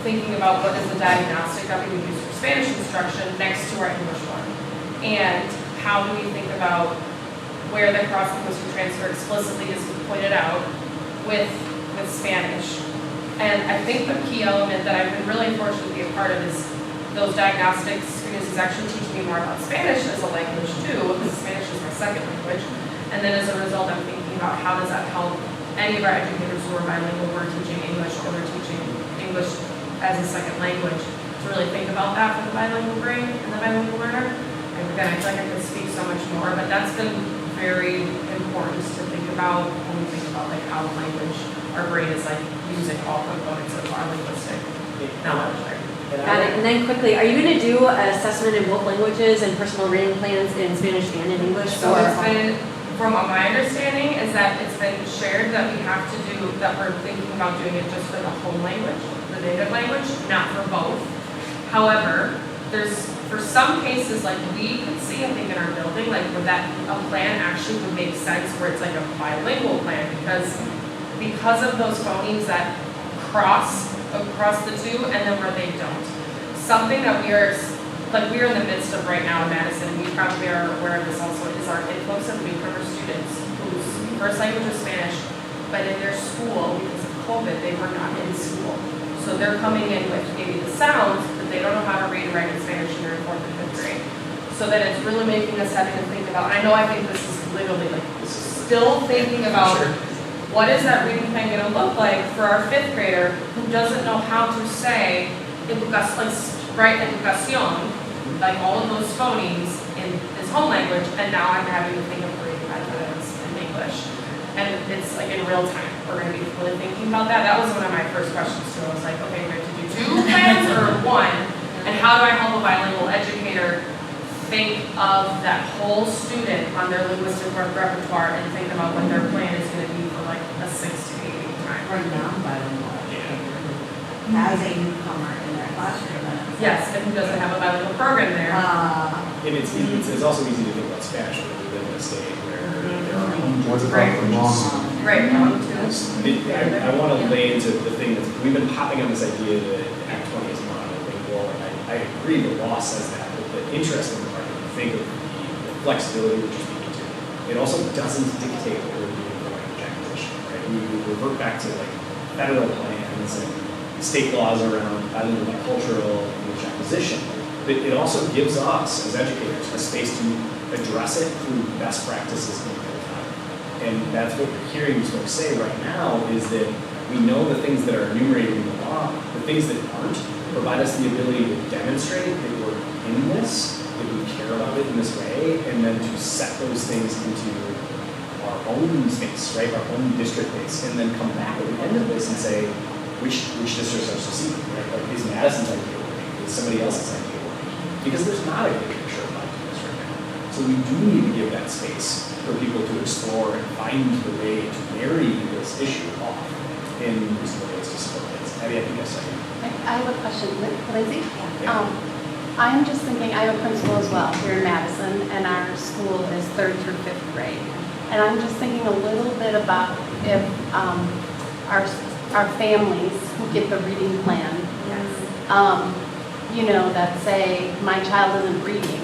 thinking about what is the diagnostic that we would use for Spanish instruction next to our English one. And how do we think about where the cross-linguistic transfer explicitly is pointed out with Spanish. And I think the key element that I've been really fortunate to be a part of is those diagnostic screenings is actually teaching me more about Spanish as a language too, because Spanish is my second language. And then as a result, I'm thinking about how does that help any of our educators who are bilingual, who are teaching English or they're teaching English as a second language, to really think about that for the bilingual brain and the bilingual learner. And again, I feel like I could speak so much more, but that's been very important to think about when we think about like how language, our brain is like using all components of our linguistic knowledge. Got it. And then quickly, are you going to do an assessment in both languages and personal reading plans in Spanish and in English? So it's been from what my understanding is that it's been shared that we have to do, that we're thinking about doing it just for the home language, the native language, not for both. However, for some cases, like we could see, I think in our building, like where that a plan actually would make sense where it's like a bilingual plan because of those phonemes that cross across the two and then where they don't. Something that we are in the midst of right now in Madison, and we probably are aware of this also, is our influx of newcomer students whose first language is Spanish, but in their school, because of COVID, they were not in school. So they're coming in with maybe the sounds, but they don't know how to read and write in Spanish in their 4th and 5th grade. So then it's really making us having to think about, I know I think this is literally like, still thinking about what is that reading plan gonna look like for our 5th grader who doesn't know how to say educación, like all of those phonemes in his home language, and now I'm having to think of reading methods in English. And it's like in real time, we're gonna be really thinking about that. That was one of my first questions too. I was like, okay, we have to do 2 plans or 1? And how do I help a bilingual educator think of that whole student on their linguistic repertoire and think about what their plan is gonna be for like a 6 to 8 week time? Or non-bilingual as a newcomer in their classroom. Yes, and who doesn't have a bilingual program there? And it's also easy to think about Spanish when we live in a state where there are What about the long? Right, I want to lay into the thing that we've been popping on this idea that Act 20 is monolingual, and I agree the law says that, but the interesting part, if you think of the flexibility which you're speaking to, it also doesn't dictate what we're doing for language acquisition, right? We revert back to like federal plans and state laws around bilingual cultural English acquisition, but it also gives us as educators a space to address it through best practices in real time. And that's what we're hearing these folks say right now is that we know the things that are enumerated in the law, the things that aren't, provide us the ability to demonstrate that we're in this, that we care about it in this way, and then to set those things into our own space, right, our own district base, and then come back at the end of this and say, which districts are succeeding, right? Like, is Madison's idea working? Is somebody else's idea working? Because there's not a good picture of how to do this right now. So we do need to give that space for people to explore and find the way to marry this issue off in reasonable ways to support kids. Abby, I think I saw you. I have a question, Lindsay. Yeah. I'm just thinking, I'm a principal as well here in Madison, and our school is 3rd through 5th grade. And I'm just thinking a little bit about if our families who get the reading plan, that say, my child isn't reading.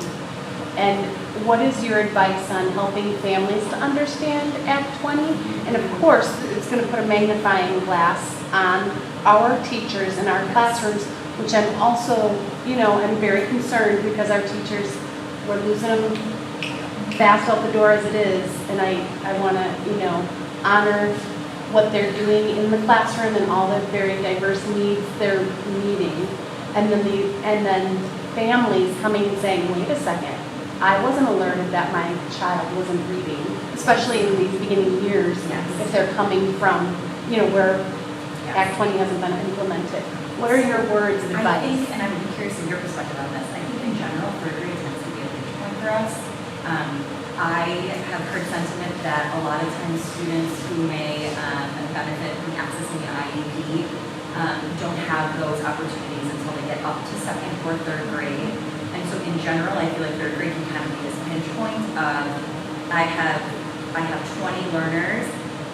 And what is your advice on helping families to understand Act 20? And of course, it's going to put a magnifying glass on our teachers in our classrooms, which I'm also, I'm very concerned because our teachers, we're losing them fast out the door as it is. And I want to, honor what they're doing in the classroom and all the very diverse needs they're meeting. And then families coming and saying, wait a second, I wasn't alerted that my child wasn't reading, especially in these beginning years, if they're coming from, where Act 20 hasn't been implemented. What are your words of advice? I think, and I'm curious of your perspective on this, I think in general, third grade tends to be a big point for us. I have heard sentiment that a lot of times students who may benefit from accessing the IEP don't have those opportunities until they get up to 2nd or 3rd grade. And so in general, I feel like 3rd grade can kind of be this pinch point of, I have 20 learners,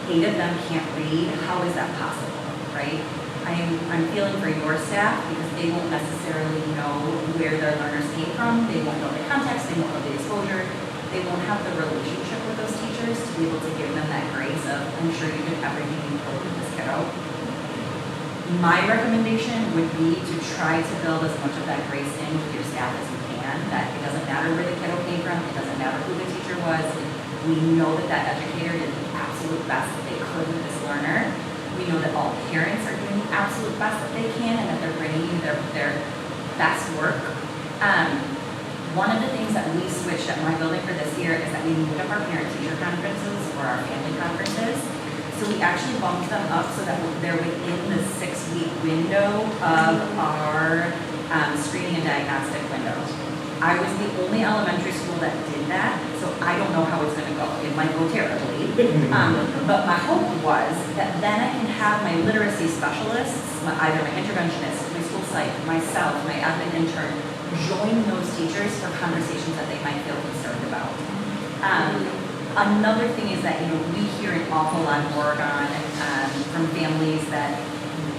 8 of them can't read, how is that possible, right? I'm feeling for your staff because they won't necessarily know where their learners came from, they won't know the context, they won't know the exposure, they won't have the relationship with those teachers to be able to give them that grace of, I'm sure you did everything you could with this kiddo. My recommendation would be to try to build as much of that grace in with your staff as you can, that it doesn't matter where the kiddo came from, it doesn't matter who the teacher was. We know that educator did the absolute best that they could with this learner. We know that all parents are doing the absolute best that they can and that they're bringing you their best work. One of the things that we switched at my building for this year is that we moved up our parent-teacher conferences or our family conferences. So we actually bumped them up so that they're within the 6-week window of our screening and diagnostic window. I was the only elementary school that did that, so I don't know how it's gonna go. It might go terribly. But my hope was that then I can have my literacy specialists, either my interventionist, preschool psych, myself, my admin intern, join those teachers for conversations that they might feel concerned about. Another thing is that, we hear an awful lot in Oregon from families that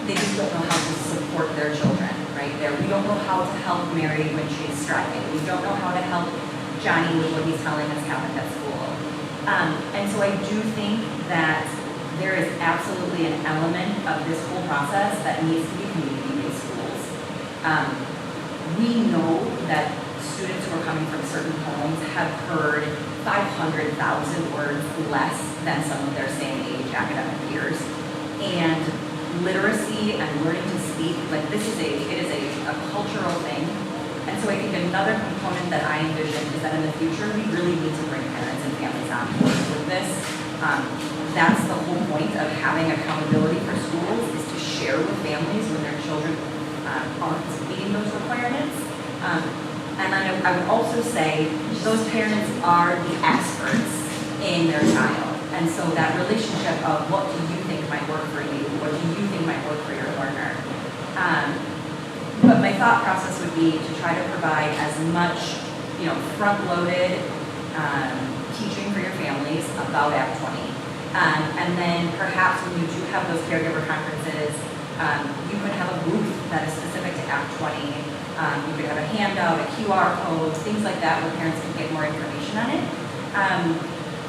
they just don't know how to support their children, right? We don't know how to help Mary when she's striving. We don't know how to help Johnny with what he's telling us happened at school. And so I do think that there is absolutely an element of this whole process that needs to be community-based schools. We know that students who are coming from certain homes have heard 500,000 words less than some of their same age academic peers. And literacy and learning to speak, it is a cultural thing. And so I think another component that I envision is that in the future, we really need to bring parents and families on board with this. That's the whole point of having accountability for schools, is to share with families when their children aren't meeting those requirements. And I would also say those parents are the experts in their child. And so that relationship of what do you think might work for you? What do you think might work for your learner? But my thought process would be to try to provide as much, front-loaded teaching for your families about Act 20. And then perhaps when you do have those caregiver conferences, you could have a booth that is specific to Act 20. You could have a handout, a QR code, things like that where parents can get more information on it.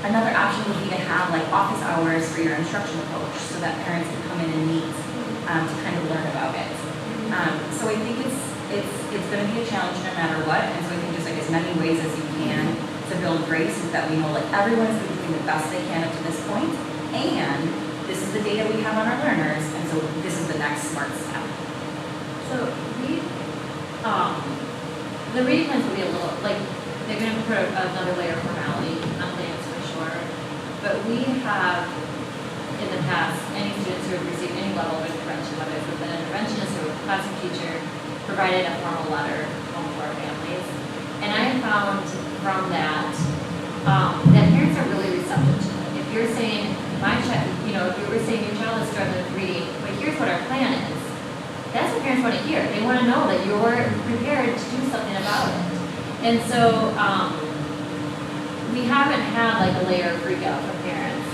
Another option would be to have office hours for your instructional coach so that parents can come in and meet to kind of learn about it. So I think it's going to be a challenge no matter what. And so I think just as many ways as you can to build grace is that we know everyone's been doing the best they can up to this point, and this is the data we have on our learners, and so this is the next smart step. So the reading plans will be a little, they're going to put another layer of formality on plans for sure. But we have, in the past, any students who have received any level of intervention, whether it's with an interventionist or with a classroom teacher, provided a formal letter home to our families. And I found from that, that parents are really receptive to it. If you're saying, if you were saying your child is struggling with reading, but here's what our plan is, that's what parents want to hear. They want to know that you're prepared to do something about it. And so we haven't had a layer of freak out from parents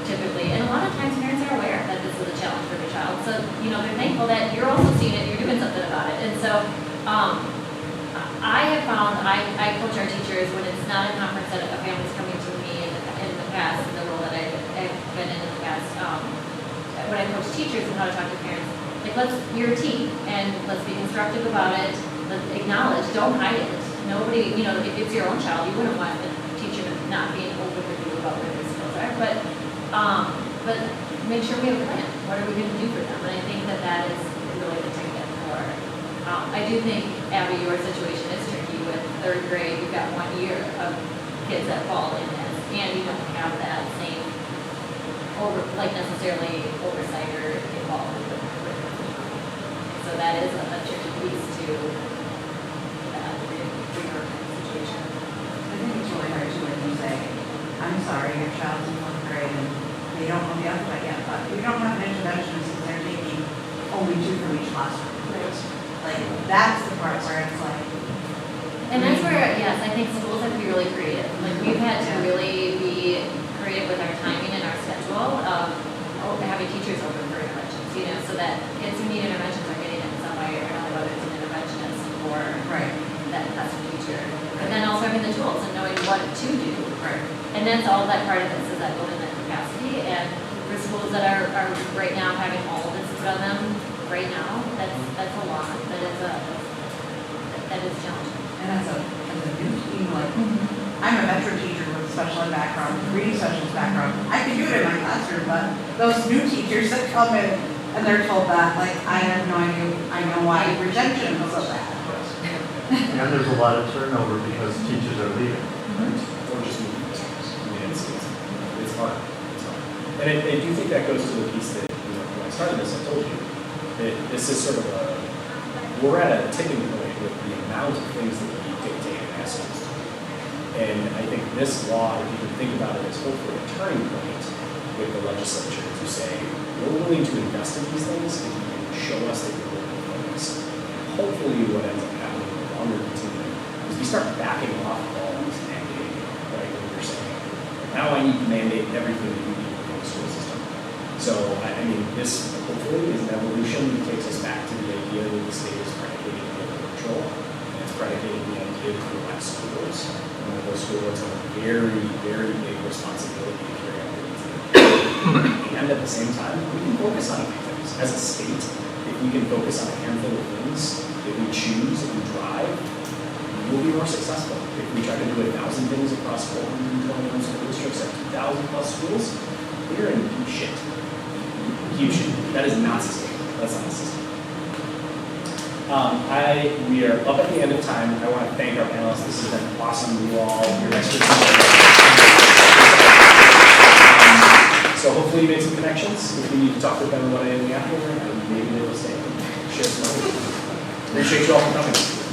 typically. And a lot of times parents are aware that this is a challenge for their child. So, they're thankful that you're also seeing it, you're doing something about it. And so I have found, I coach our teachers when it's not a conference that a family's coming to me in the past, in the role that I've been in the past, when I coach teachers and how to talk to parents. You're a team, and let's be constructive about it. Let's acknowledge, don't hide it. Nobody, if it's your own child, you wouldn't want the teacher not being open with you about where their skills are. But make sure we have a plan. What are we going to do for them? And I think that is really the ticket for. I do think, Abby, your situation is tricky with third grade. You've got 1 year of kids that fall in this, and you don't have that same necessarily oversight or involvement with. So that is a tricky piece to that for your situation. I think it's really hard to when you say, I'm sorry, your child's in 4th grade and they don't know the alphabet yet, but we don't have an interventionist because they're taking only 2 from each classroom. That's the part where it's And that's where, yes, I think schools have to be really creative. We've had to really be creative with our timing and our schedule of having teachers open for interventions, so that kids who need interventions are getting it in some way or another, whether it's an interventionist or that classroom teacher. But then also having the tools and knowing what to do. And that's all that part of this is that building that capacity. And for schools that are right now having all of this put on them right now, that's a lot. That is challenging. And as a new team, I'm a veteran teacher with a special ed background, reading specialist background. I can do it in my classroom, but those new teachers that come in and they're told that, I have no idea, I know why retention was so bad. And there's a lot of turnover because teachers are leaving. Or just moving schools. It's hard. And I do think that goes to the piece that, when I started this, I told you, that this is sort of we're at a tipping point with the amount of things that we dictate my schools do. And I think this law, if you can think about it as hopefully a turning point with the legislature to say, we're willing to invest in these things if you can show us that you're willing to focus. Hopefully what ends up happening in the longer continuum is we start backing off all these mandating, right, what you're saying. Now I need to mandate everything that you need in the school system. So, I mean, this hopefully is an evolution that takes us back to the idea that the state is predicated on local control, and it's predicated on the idea that we elect school boards. And those school boards have a very, very big responsibility to carry out their duties. And at the same time, we can focus on a few things. As a state, if we can focus on a handful of things that we choose, that we drive, we'll be more successful. If we try to do 1,000 things across 421 school districts at 2,000 plus schools, we're in deep shit. Deep shit. That is not sustainable. That's not sustainable. We are up at the end of time. I want to thank our panelists. This has been awesome. You all, your expertise. So hopefully you made some connections. If you need to talk with them about anything after, maybe they will stay and share some. Appreciate you all for coming.